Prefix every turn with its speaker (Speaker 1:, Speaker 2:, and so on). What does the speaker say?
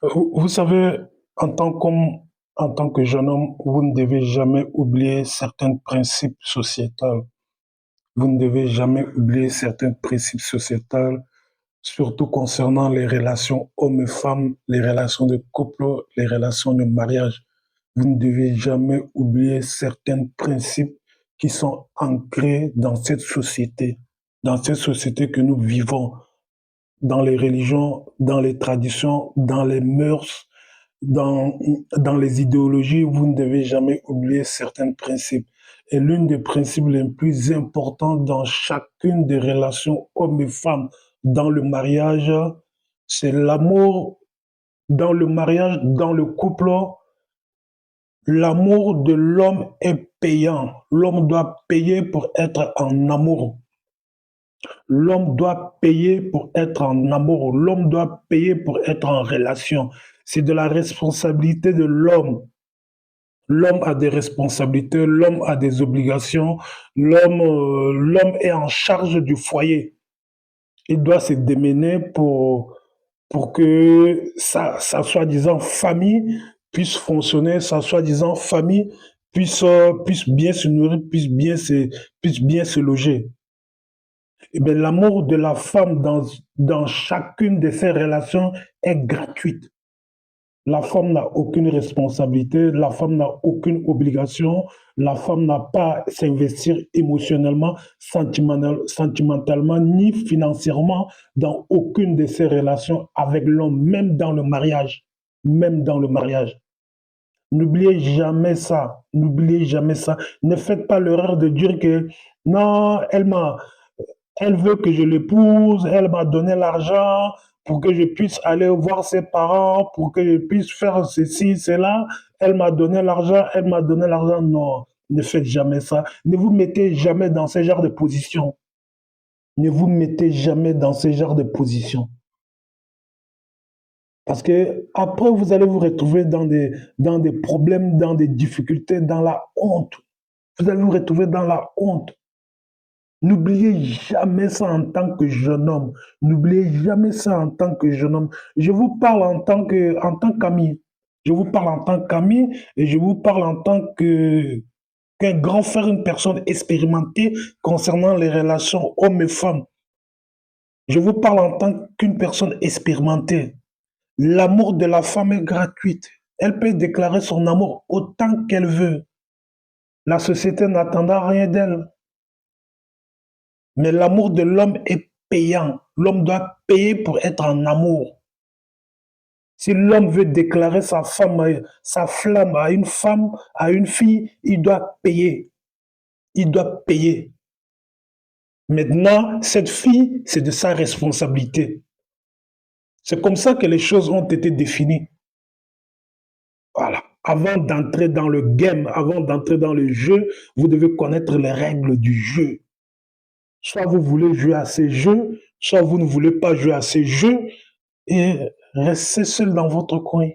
Speaker 1: Vous savez, en tant que jeune homme, vous ne devez jamais oublier certains principes sociétals. Vous ne devez jamais oublier certains principes sociétals, surtout concernant les relations hommes-femmes, les relations de couple, les relations de mariage. Vous ne devez jamais oublier certains principes qui sont ancrés dans cette société que nous vivons, dans les religions, dans les traditions, dans les mœurs, dans, dans les idéologies, vous ne devez jamais oublier certains principes. Et l'un des principes les plus importants dans chacune des relations hommes et femmes dans le mariage, c'est l'amour dans le mariage, dans le couple. L'amour de l'homme est payant. L'homme doit payer pour être en amour. L'homme doit payer pour être en amour. L'homme doit payer pour être en relation. C'est de la responsabilité de l'homme. L'homme a des responsabilités, l'homme a des obligations, l'homme est en charge du foyer. Il doit se démener pour que sa soi-disant famille puisse fonctionner, sa soi-disant famille puisse bien se nourrir, puisse bien se loger. Eh bien, l'amour de la femme dans chacune de ces relations est gratuite. La femme n'a aucune responsabilité, la femme n'a aucune obligation, la femme n'a pas à s'investir émotionnellement, sentimentalement, ni financièrement dans aucune de ces relations avec l'homme, même dans le mariage. Même dans le mariage. N'oubliez jamais ça. N'oubliez jamais ça. Ne faites pas l'erreur de dire que non, elle veut que je l'épouse, elle m'a donné l'argent pour que je puisse aller voir ses parents, pour que je puisse faire ceci, cela. Elle m'a donné l'argent, elle m'a donné l'argent. Non, ne faites jamais ça. Ne vous mettez jamais dans ce genre de position. Ne vous mettez jamais dans ce genre de position. Parce que après, vous allez vous retrouver dans des problèmes, dans des difficultés, dans la honte. Vous allez vous retrouver dans la honte. N'oubliez jamais ça en tant que jeune homme. N'oubliez jamais ça en tant que jeune homme. Je vous parle en tant qu'ami. Je vous parle en tant qu'ami et je vous parle en tant qu'un grand frère, une personne expérimentée concernant les relations hommes et femmes. Je vous parle en tant qu'une personne expérimentée. L'amour de la femme est gratuit. Elle peut déclarer son amour autant qu'elle veut. La société n'attendra rien d'elle. Mais l'amour de l'homme est payant. L'homme doit payer pour être en amour. Si l'homme veut déclarer sa flamme à une femme, à une fille, il doit payer. Il doit payer. Maintenant, cette fille, c'est de sa responsabilité. C'est comme ça que les choses ont été définies. Voilà. Avant d'entrer dans le game, avant d'entrer dans le jeu, vous devez connaître les règles du jeu. Soit vous voulez jouer à ces jeux, soit vous ne voulez pas jouer à ces jeux et restez seul dans votre coin.